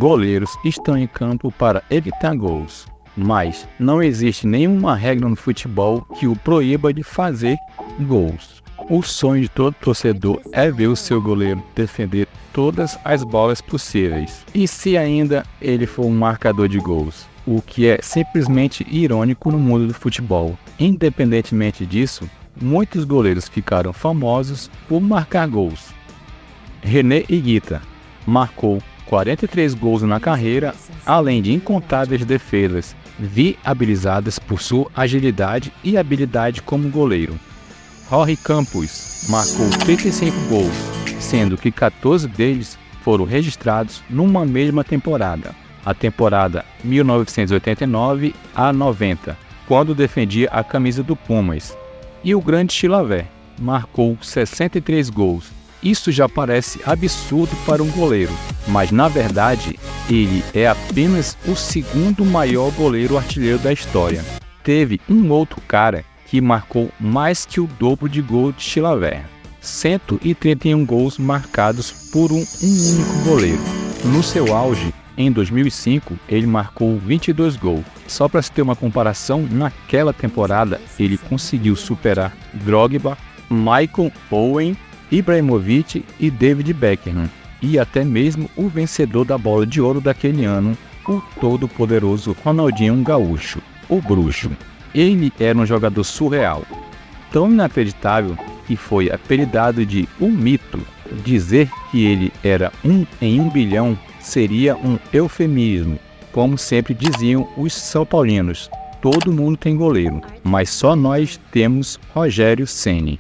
goleiros estão em campo para evitar gols, mas não existe nenhuma regra no futebol que o proíba de fazer gols. O sonho de todo torcedor é ver o seu goleiro defender todas as bolas possíveis. E se ainda ele for um marcador de gols, o que é simplesmente irônico no mundo do futebol. Independentemente disso, muitos goleiros ficaram famosos por marcar gols. René Higuita marcou 43 gols na carreira, além de incontáveis defesas viabilizadas por sua agilidade e habilidade como goleiro. Jorge Campos marcou 35 gols, sendo que 14 deles foram registrados numa mesma temporada, a temporada 1989 a 90, quando defendia a camisa do Pumas. E o grande Chilavert marcou 63 gols. Isso já parece absurdo para um goleiro, mas na verdade ele é apenas o segundo maior goleiro artilheiro da história. Teve um outro cara que marcou mais que o dobro de gols de Chilavert, 131 gols marcados por um único goleiro. No seu auge, em 2005, ele marcou 22 gols. Só para se ter uma comparação, naquela temporada ele conseguiu superar Drogba, Michael Owen, Ibrahimovic e David Beckham, e até mesmo o vencedor da Bola de Ouro daquele ano, o todo-poderoso Ronaldinho Gaúcho, o Bruxo. Ele era um jogador surreal, tão inacreditável que foi apelidado de um mito. Dizer que ele era um em 1 bilhão seria um eufemismo. Como sempre diziam os são paulinos, todo mundo tem goleiro, mas só nós temos Rogério Ceni.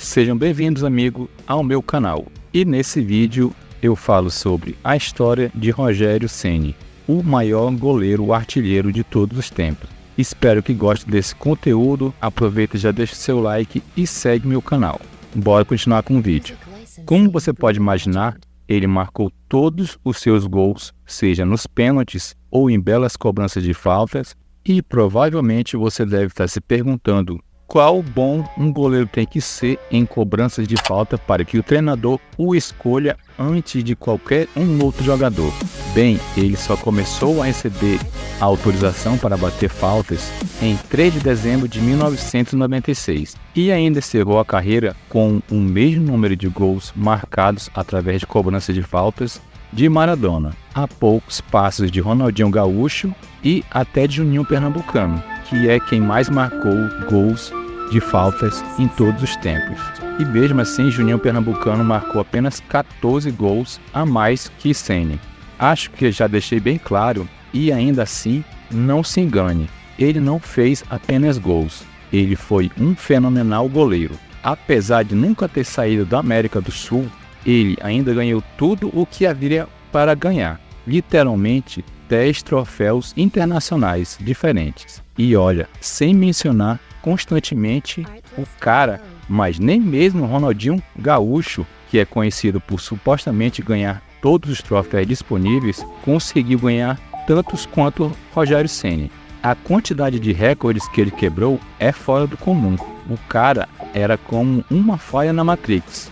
Sejam bem-vindos, amigo, ao meu canal. E nesse vídeo eu falo sobre a história de Rogério Ceni, o maior goleiro artilheiro de todos os tempos. Espero que goste desse conteúdo, aproveita e já deixa seu like e segue meu canal. Bora continuar com o vídeo. Como você pode imaginar, ele marcou todos os seus gols, seja nos pênaltis ou em belas cobranças de faltas, e provavelmente você deve estar se perguntando qual bom um goleiro tem que ser em cobranças de falta para que o treinador o escolha antes de qualquer outro jogador. Bem, ele só começou a receber a autorização para bater faltas em 3 de dezembro de 1996 e ainda encerrou a carreira com o mesmo número de gols marcados através de cobranças de faltas de Maradona, a poucos passos de Ronaldinho Gaúcho e até de Juninho Pernambucano, que é quem mais marcou gols de faltas em todos os tempos. E mesmo assim, Juninho Pernambucano marcou apenas 14 gols a mais que Ceni. Acho que já deixei bem claro, e ainda assim, não se engane, ele não fez apenas gols, ele foi um fenomenal goleiro. Apesar de nunca ter saído da América do Sul, ele ainda ganhou tudo o que havia para ganhar, literalmente 10 troféus internacionais diferentes. E olha, sem mencionar constantemente o cara, mas nem mesmo Ronaldinho Gaúcho, que é conhecido por supostamente ganhar todos os troféus disponíveis, conseguiu ganhar tantos quanto Rogério Ceni. A quantidade de recordes que ele quebrou é fora do comum. O cara era como uma falha na Matrix,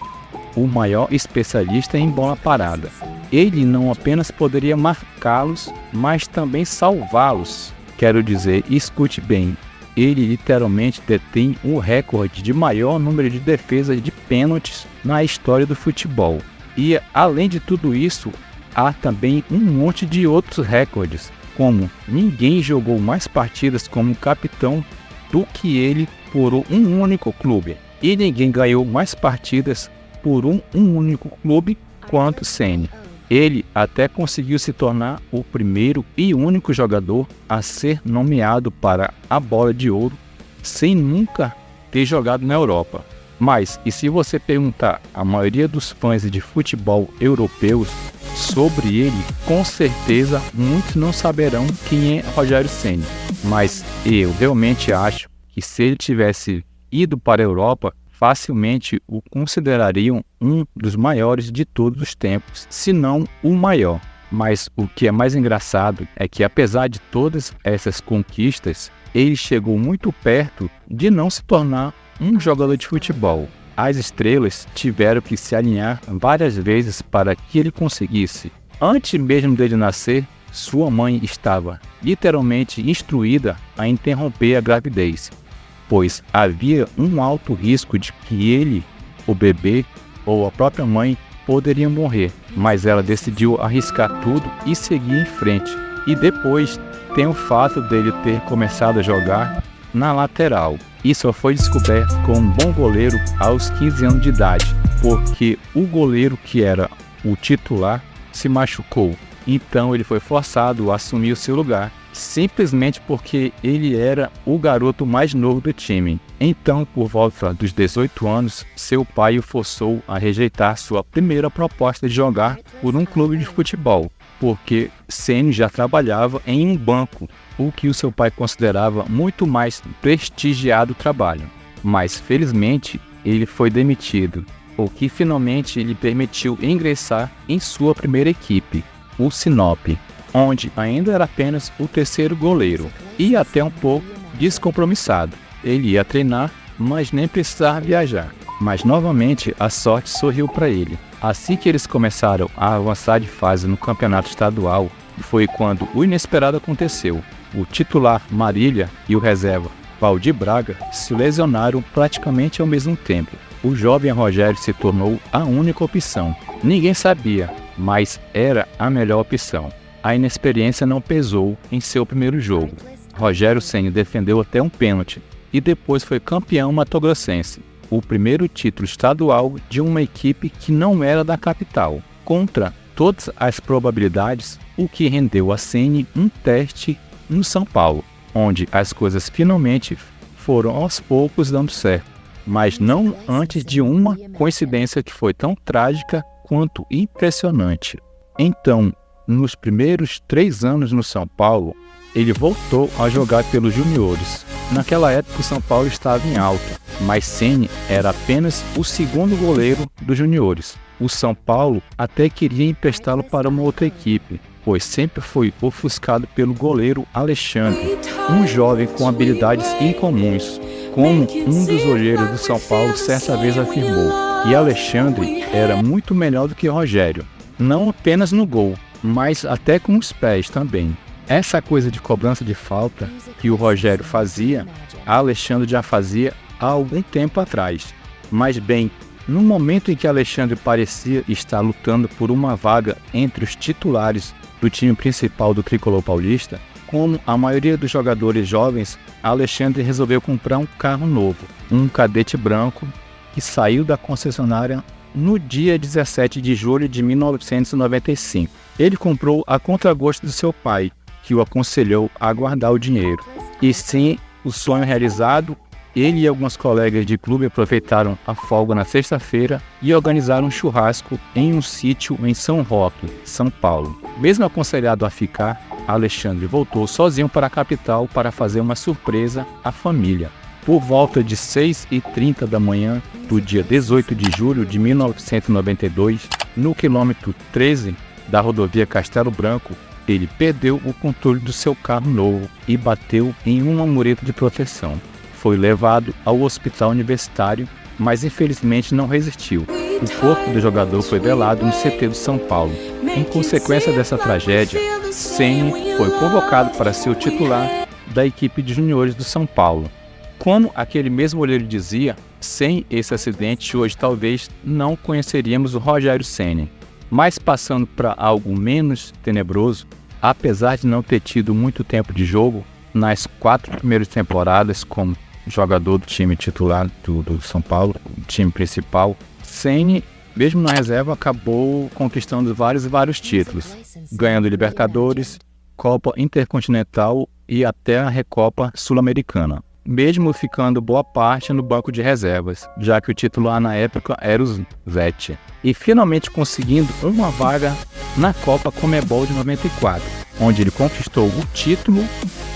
o maior especialista em bola parada. Ele não apenas poderia marcá-los, mas também salvá-los. Quero dizer, escute bem, ele literalmente detém o recorde de maior número de defesas de pênaltis na história do futebol. E além de tudo isso, há também um monte de outros recordes, como ninguém jogou mais partidas como capitão do que ele por um único clube, e ninguém ganhou mais partidas por um único clube quanto Ceni. Ele até conseguiu se tornar o primeiro e único jogador a ser nomeado para a Bola de Ouro sem nunca ter jogado na Europa. Mas, e se você perguntar a maioria dos fãs de futebol europeus sobre ele, com certeza muitos não saberão quem é Rogério Ceni. Mas eu realmente acho que se ele tivesse ido para a Europa, facilmente o considerariam um dos maiores de todos os tempos, se não o maior. Mas o que é mais engraçado é que, apesar de todas essas conquistas, ele chegou muito perto de não se tornar um jogador de futebol. As estrelas tiveram que se alinhar várias vezes para que ele conseguisse. Antes mesmo dele nascer, sua mãe estava literalmente instruída a interromper a gravidez, pois havia um alto risco de que ele, o bebê ou a própria mãe poderiam morrer, mas ela decidiu arriscar tudo e seguir em frente. E depois tem o fato dele ter começado a jogar na lateral e só foi descoberto como um bom goleiro aos 15 anos de idade, porque o goleiro que era o titular se machucou. Então ele foi forçado a assumir o seu lugar, simplesmente porque ele era o garoto mais novo do time. Então, por volta dos 18 anos, seu pai o forçou a rejeitar sua primeira proposta de jogar por um clube de futebol, porque Ceni já trabalhava em um banco, o que o seu pai considerava muito mais prestigiado trabalho. Mas, felizmente, ele foi demitido, o que finalmente lhe permitiu ingressar em sua primeira equipe, o Sinop, onde ainda era apenas o terceiro goleiro e até um pouco descompromissado. Ele ia treinar, mas nem precisava viajar. Mas novamente a sorte sorriu para ele. Assim que eles começaram a avançar de fase no campeonato estadual, foi quando o inesperado aconteceu. O titular Marília e o reserva Valdir Braga se lesionaram praticamente ao mesmo tempo. O jovem Rogério se tornou a única opção. Ninguém sabia, mas era a melhor opção. A inexperiência não pesou em seu primeiro jogo. Rogério Ceni defendeu até um pênalti e depois foi campeão matogrossense, o primeiro título estadual de uma equipe que não era da capital, contra todas as probabilidades, o que rendeu a Ceni um teste no São Paulo, onde as coisas finalmente foram aos poucos dando certo, mas não antes de uma coincidência que foi tão trágica quanto impressionante. Então, nos primeiros 3 anos no São Paulo, ele voltou a jogar pelos juniores. Naquela época o São Paulo estava em alta, mas Ceni era apenas o segundo goleiro dos juniores. O São Paulo até queria emprestá-lo para uma outra equipe, pois sempre foi ofuscado pelo goleiro Alexandre, um jovem com habilidades incomuns, como um dos olheiros do São Paulo certa vez afirmou. E Alexandre era muito melhor do que Rogério, não apenas no gol, mas até com os pés também. Essa coisa de cobrança de falta que o Rogério fazia, Alexandre já fazia há algum tempo atrás. Mas bem, no momento em que Alexandre parecia estar lutando por uma vaga entre os titulares do time principal do Tricolor Paulista, como a maioria dos jogadores jovens, Alexandre resolveu comprar um carro novo, um Cadete branco, que saiu da concessionária no dia 17 de julho de 1995. Ele comprou a contragosto do seu pai, que o aconselhou a guardar o dinheiro. E sim, o sonho realizado, ele e alguns colegas de clube aproveitaram a folga na sexta-feira e organizaram um churrasco em um sítio em São Roque, São Paulo. Mesmo aconselhado a ficar, Alexandre voltou sozinho para a capital para fazer uma surpresa à família. Por volta de 6h30 da manhã do dia 18 de julho de 1992, no quilômetro 13 da rodovia Castelo Branco, ele perdeu o controle do seu carro novo e bateu em uma mureta de proteção. Foi levado ao hospital universitário, mas infelizmente não resistiu. O corpo do jogador foi velado no CT do São Paulo. Em consequência dessa tragédia, Ceni foi convocado para ser o titular da equipe de juniores do São Paulo. Como aquele mesmo olheiro dizia, sem esse acidente hoje talvez não conheceríamos o Rogério Ceni. Mas passando para algo menos tenebroso, apesar de não ter tido muito tempo de jogo, nas 4 primeiras temporadas como jogador do time titular do São Paulo, o time principal, Ceni, mesmo na reserva, acabou conquistando vários títulos, ganhando Libertadores, Copa Intercontinental e até a Recopa Sul-Americana, mesmo ficando boa parte no banco de reservas, já que o titular na época era o Zete, e finalmente conseguindo uma vaga na Copa Conmebol de 94, onde ele conquistou o título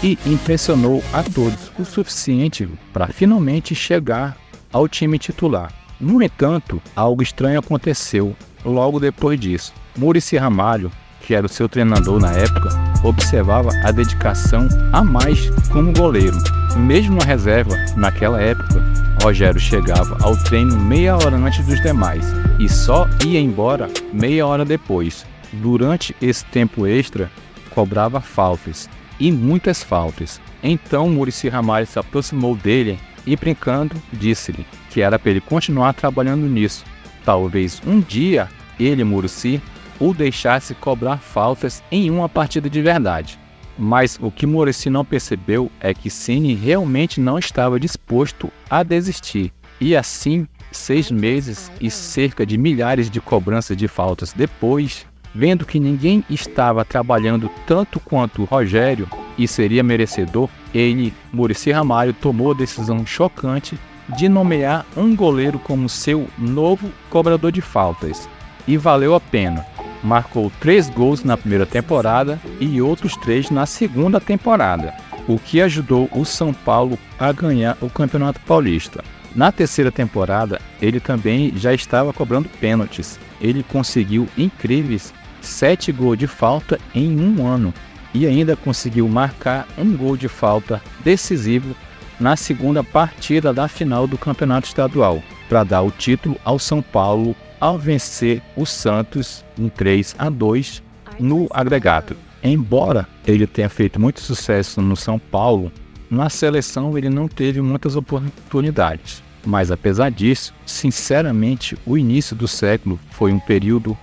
e impressionou a todos o suficiente para finalmente chegar ao time titular. No entanto, algo estranho aconteceu logo depois disso. Muricy Ramalho, que era o seu treinador na época, observava a dedicação a mais como goleiro. Mesmo na reserva, naquela época, Rogério chegava ao treino meia hora antes dos demais e só ia embora meia hora depois. durante esse tempo extra, cobrava faltas, e muitas faltas. Então Muricy Ramalho se aproximou dele e, brincando, disse-lhe que era para ele continuar trabalhando nisso. Talvez um dia ele, Muricy, o deixasse cobrar faltas em uma partida de verdade. Mas o que Muricy não percebeu é que Ceni realmente não estava disposto a desistir. E assim, 6 meses e cerca de milhares de cobranças de faltas depois, vendo que ninguém estava trabalhando tanto quanto Rogério e seria merecedor, ele, Muricy Ramalho, tomou a decisão chocante de nomear um goleiro como seu novo cobrador de faltas. E valeu a pena. Marcou 3 gols na primeira temporada e outros 3 na segunda temporada, o que ajudou o São Paulo a ganhar o Campeonato Paulista. Na terceira temporada, ele também já estava cobrando pênaltis. Ele conseguiu incríveis 7 gols de falta em um ano e ainda conseguiu marcar um gol de falta decisivo na segunda partida da final do Campeonato Estadual, para dar o título ao São Paulo ao vencer o Santos em 3-2 no agregado. Embora ele tenha feito muito sucesso no São Paulo, na seleção ele não teve muitas oportunidades. Mas apesar disso, sinceramente, o início do século foi um período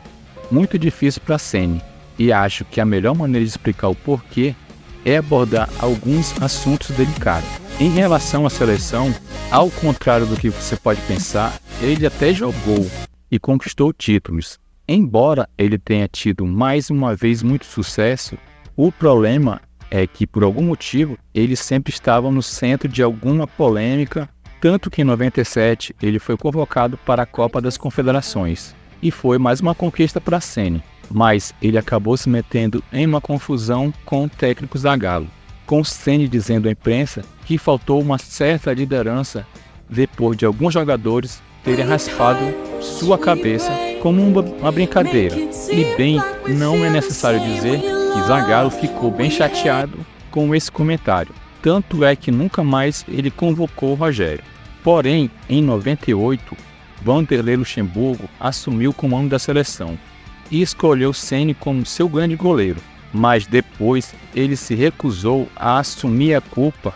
muito difícil para Ceni, e acho que a melhor maneira de explicar o porquê é abordar alguns assuntos delicados. Em relação à seleção, ao contrário do que você pode pensar, ele até jogou e conquistou títulos. Embora ele tenha tido mais uma vez muito sucesso, o problema é que por algum motivo ele sempre estava no centro de alguma polêmica, tanto que em 97 ele foi convocado para a Copa das Confederações e foi mais uma conquista para Ceni, mas ele acabou se metendo em uma confusão com o técnico Zagallo, com Ceni dizendo à imprensa que faltou uma certa liderança depois de alguns jogadores terem raspado sua cabeça como uma brincadeira. E bem, não é necessário dizer que Zagallo ficou bem chateado com esse comentário. Tanto é que nunca mais ele convocou Rogério. Porém, em 98, Vanderlei Luxemburgo assumiu o comando da seleção e escolheu Ceni como seu grande goleiro. Mas depois ele se recusou a assumir a culpa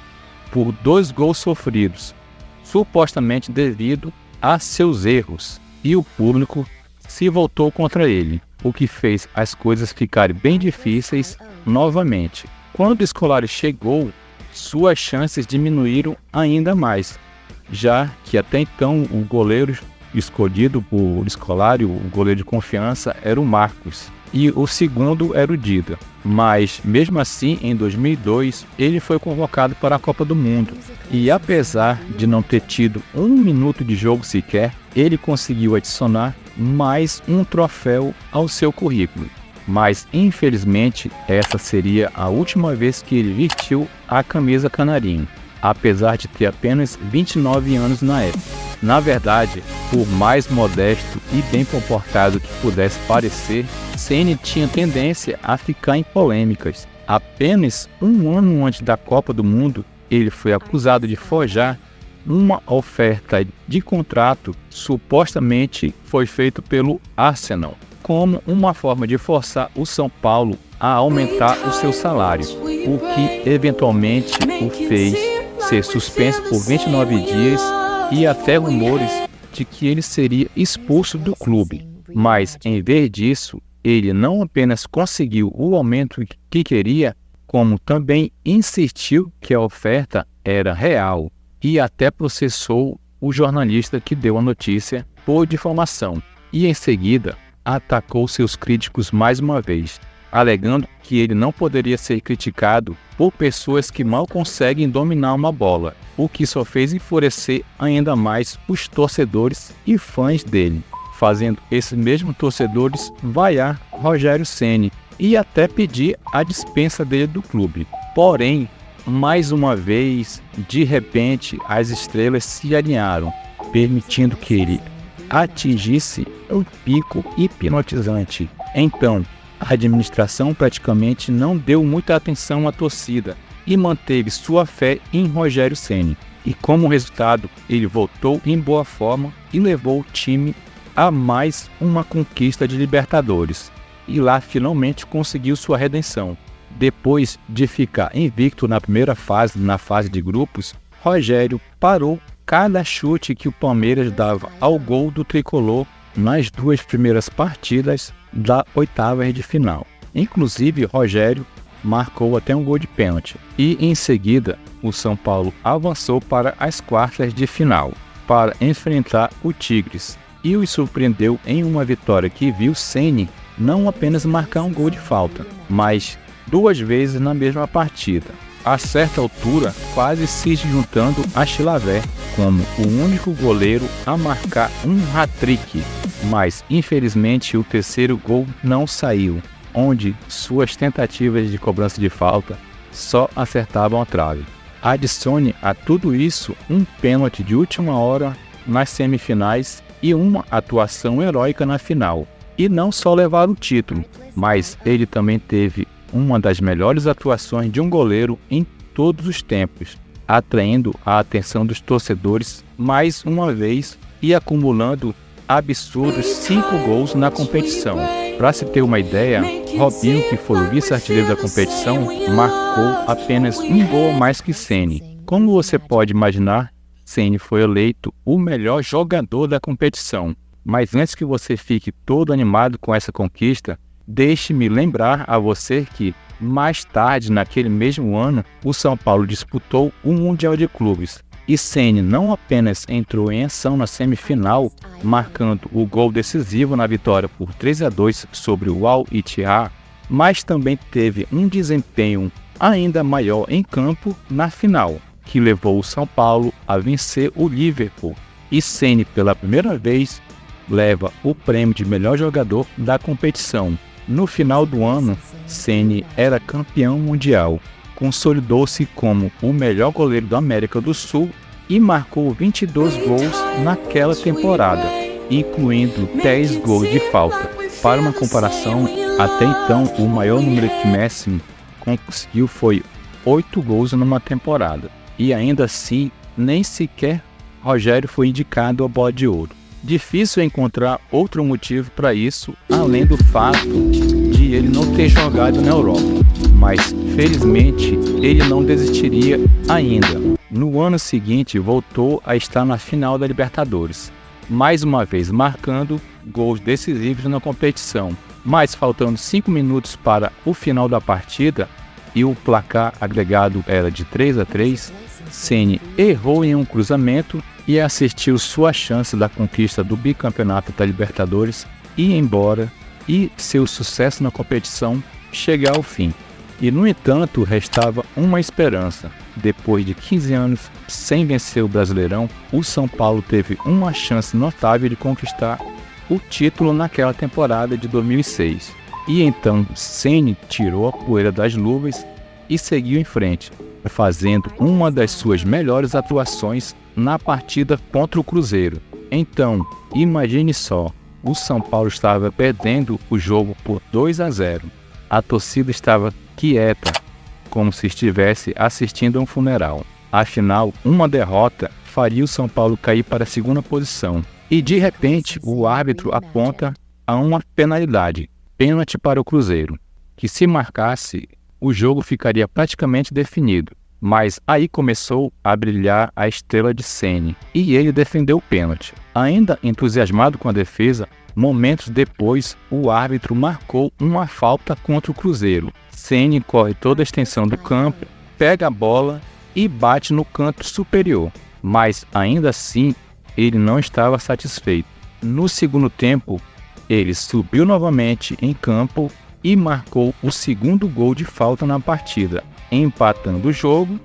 por 2 gols sofridos, supostamente devido a seus erros, e o público se voltou contra ele, o que fez as coisas ficarem bem difíceis novamente. Quando o Scolari chegou, suas chances diminuíram ainda mais, já que até então o goleiro escolhido por Scolari, o goleiro de confiança, era o Marcos, e o segundo era o Dida. Mas, mesmo assim, em 2002, ele foi convocado para a Copa do Mundo. E apesar de não ter tido 1 minuto de jogo sequer, ele conseguiu adicionar mais um troféu ao seu currículo. Mas, infelizmente, essa seria a última vez que ele vestiu a camisa canarinho, apesar de ter apenas 29 anos na época. Na verdade, por mais modesto e bem comportado que pudesse parecer, Ceni tinha tendência a ficar em polêmicas. Apenas um ano antes da Copa do Mundo, ele foi acusado de forjar uma oferta de contrato supostamente foi feito pelo Arsenal, como uma forma de forçar o São Paulo a aumentar o seu salário, o que eventualmente o fez ser suspenso por 29 dias e até rumores de que ele seria expulso do clube. Mas, em vez disso, ele não apenas conseguiu o aumento que queria, como também insistiu que a oferta era real e até processou o jornalista que deu a notícia por difamação. E, em seguida, atacou seus críticos mais uma vez, alegando que ele não poderia ser criticado por pessoas que mal conseguem dominar uma bola, o que só fez enfurecer ainda mais os torcedores e fãs dele, fazendo esses mesmos torcedores vaiar Rogério Ceni e até pedir a dispensa dele do clube. Porém, mais uma vez, de repente, as estrelas se alinharam, permitindo que ele atingisse um pico hipnotizante. Então, a administração praticamente não deu muita atenção à torcida e manteve sua fé em Rogério Ceni. E como resultado, ele voltou em boa forma e levou o time a mais uma conquista de Libertadores. e lá finalmente conseguiu sua redenção. Depois de ficar invicto na primeira fase, na fase de grupos, Rogério parou cada chute que o Palmeiras dava ao gol do tricolor nas 2 primeiras partidas da oitavas de final. Inclusive, Rogério marcou até um gol de pênalti. E em seguida, o São Paulo avançou para as quartas de final para enfrentar o Tigres e os surpreendeu em uma vitória que viu Ceni não apenas marcar um gol de falta, mas 2 vezes na mesma partida. A certa altura, quase se juntando a Chilaver como o único goleiro a marcar um hat-trick, mas infelizmente o terceiro gol não saiu, onde suas tentativas de cobrança de falta só acertavam a trave. Adicione a tudo isso um pênalti de última hora nas semifinais e uma atuação heróica na final. E não só levar o título, mas ele também teve uma das melhores atuações de um goleiro em todos os tempos, atraindo a atenção dos torcedores mais uma vez e acumulando absurdos 5 gols na competição. Para se ter uma ideia, Robinho, que foi o vice-artilheiro da competição, marcou apenas um gol a mais que Ceni. Como você pode imaginar, Ceni foi eleito o melhor jogador da competição. Mas antes que você fique todo animado com essa conquista, deixe-me lembrar a você que, mais tarde naquele mesmo ano, o São Paulo disputou o Mundial de Clubes. E Ceni não apenas entrou em ação na semifinal, marcando o gol decisivo na vitória por 3-2 sobre o Al-Ittihad, mas também teve um desempenho ainda maior em campo na final, que levou o São Paulo a vencer o Liverpool. E Ceni, pela primeira vez, leva o prêmio de melhor jogador da competição. No final do ano, Ceni era campeão mundial, consolidou-se como o melhor goleiro da América do Sul e marcou 22 gols naquela temporada, incluindo 10 gols de falta. Para uma comparação, até então o maior número que Messi conseguiu foi 8 gols numa temporada. E ainda assim, nem sequer Rogério foi indicado ao Bola de Ouro. Difícil encontrar outro motivo para isso, além do fato de ele não ter jogado na Europa. Mas, felizmente, ele não desistiria ainda. No ano seguinte, voltou a estar na final da Libertadores, mais uma vez marcando gols decisivos na competição. Mas, faltando 5 minutos para o final da partida, e o placar agregado era de 3-3, Ceni errou em um cruzamento e assistiu sua chance da conquista do bicampeonato da Libertadores ir embora e seu sucesso na competição chegar ao fim. E, no entanto, restava uma esperança. Depois de 15 anos sem vencer o Brasileirão, o São Paulo teve uma chance notável de conquistar o título naquela temporada de 2006. E então Ceni tirou a poeira das luvas e seguiu em frente, fazendo uma das suas melhores atuações na partida contra o Cruzeiro. Então, imagine só, o São Paulo estava perdendo o jogo por 2-0. A torcida estava quieta, como se estivesse assistindo a um funeral. Afinal, uma derrota faria o São Paulo cair para a segunda posição. E de repente, o árbitro aponta a uma penalidade, pênalti para o Cruzeiro, que se marcasse, o jogo ficaria praticamente definido. Mas aí começou a brilhar a estrela de Ceni e ele defendeu o pênalti. Ainda entusiasmado com a defesa, momentos depois o árbitro marcou uma falta contra o Cruzeiro. Ceni corre toda a extensão do campo, pega a bola e bate no canto superior. Mas ainda assim ele não estava satisfeito. No segundo tempo, ele subiu novamente em campo e marcou o segundo gol de falta na partida, empatando o jogo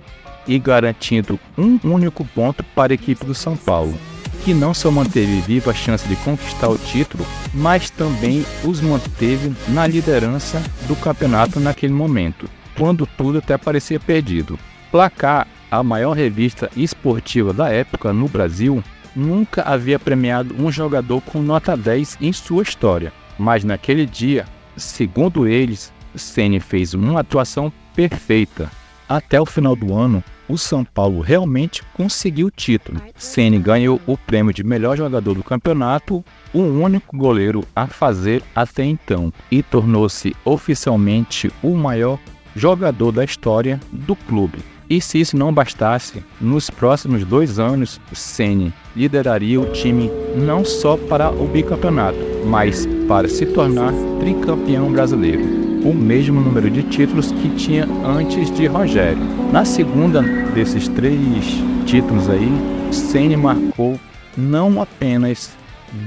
e garantindo um único ponto para a equipe do São Paulo, que não só manteve viva a chance de conquistar o título, mas também os manteve na liderança do campeonato naquele momento, quando tudo até parecia perdido. Placar, a maior revista esportiva da época no Brasil, nunca havia premiado um jogador com nota 10 em sua história, mas naquele dia, segundo eles, Ceni fez uma atuação perfeita, Até o final do ano, o São Paulo realmente conseguiu o título. Ceni ganhou o prêmio de melhor jogador do campeonato, o único goleiro a fazer até então, e tornou-se oficialmente o maior jogador da história do clube. E se isso não bastasse, nos próximos 2 anos, Ceni lideraria o time não só para o bicampeonato, mas para se tornar tricampeão brasileiro, o mesmo número de títulos que tinha antes de Rogério. Na segunda desses 3 títulos aí, Ceni marcou não apenas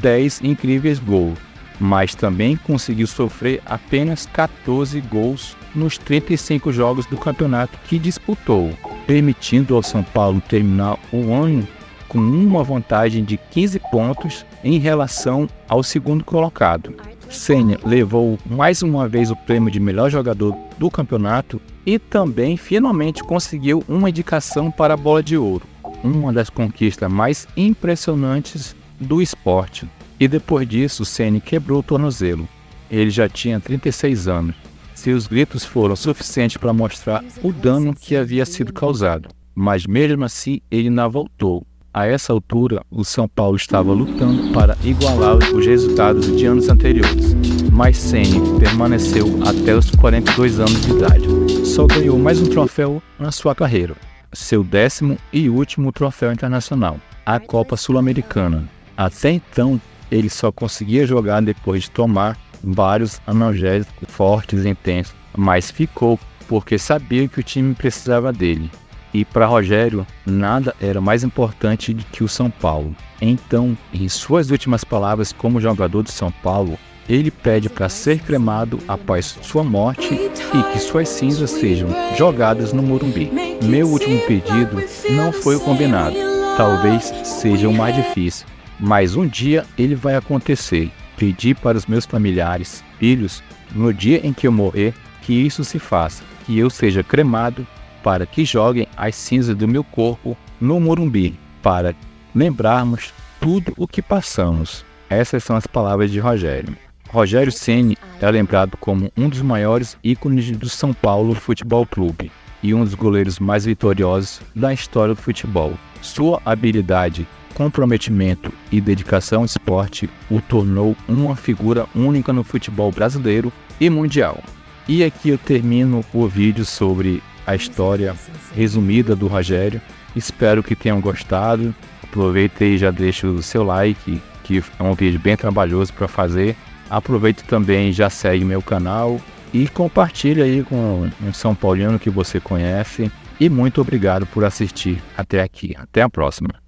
10 incríveis gols, mas também conseguiu sofrer apenas 14 gols nos 35 jogos do campeonato que disputou, permitindo ao São Paulo terminar o ano com uma vantagem de 15 pontos em relação ao segundo colocado. Ceni levou mais uma vez o prêmio de melhor jogador do campeonato e também finalmente conseguiu uma indicação para a Bola de Ouro, uma das conquistas mais impressionantes do esporte. E depois disso, Ceni quebrou o tornozelo. Ele já tinha 36 anos. Seus gritos foram suficientes para mostrar o dano que havia sido causado, mas mesmo assim ele não voltou. A essa altura, o São Paulo estava lutando para igualar os resultados de anos anteriores, mas Ceni permaneceu até os 42 anos de idade. Só ganhou mais um troféu na sua carreira, seu 10º e último troféu internacional, a Copa Sul-Americana. Até então, ele só conseguia jogar depois de tomar vários analgésicos fortes e intensos, mas ficou porque sabia que o time precisava dele. E para Rogério, nada era mais importante do que o São Paulo. Então, em suas últimas palavras como jogador do São Paulo, ele pede para ser cremado após sua morte e que suas cinzas sejam jogadas no Morumbi. Meu último pedido não foi o combinado, talvez seja o mais difícil, mas um dia ele vai acontecer. Pedi para os meus familiares, filhos, no dia em que eu morrer, que isso se faça, que eu seja cremado, para que joguem as cinzas do meu corpo no Morumbi, para lembrarmos tudo o que passamos. Essas são as palavras de Rogério. Rogério Ceni é lembrado como um dos maiores ícones do São Paulo Futebol Clube e um dos goleiros mais vitoriosos da história do futebol. Sua habilidade, comprometimento e dedicação ao esporte o tornou uma figura única no futebol brasileiro e mundial. E aqui eu termino o vídeo sobre a história resumida do Rogério. Espero que tenham gostado. Aproveita e já deixa o seu like, que é um vídeo bem trabalhoso para fazer. Aproveita também e já segue meu canal e compartilha aí com um São Paulino que você conhece. E muito obrigado por assistir até aqui. Até a próxima.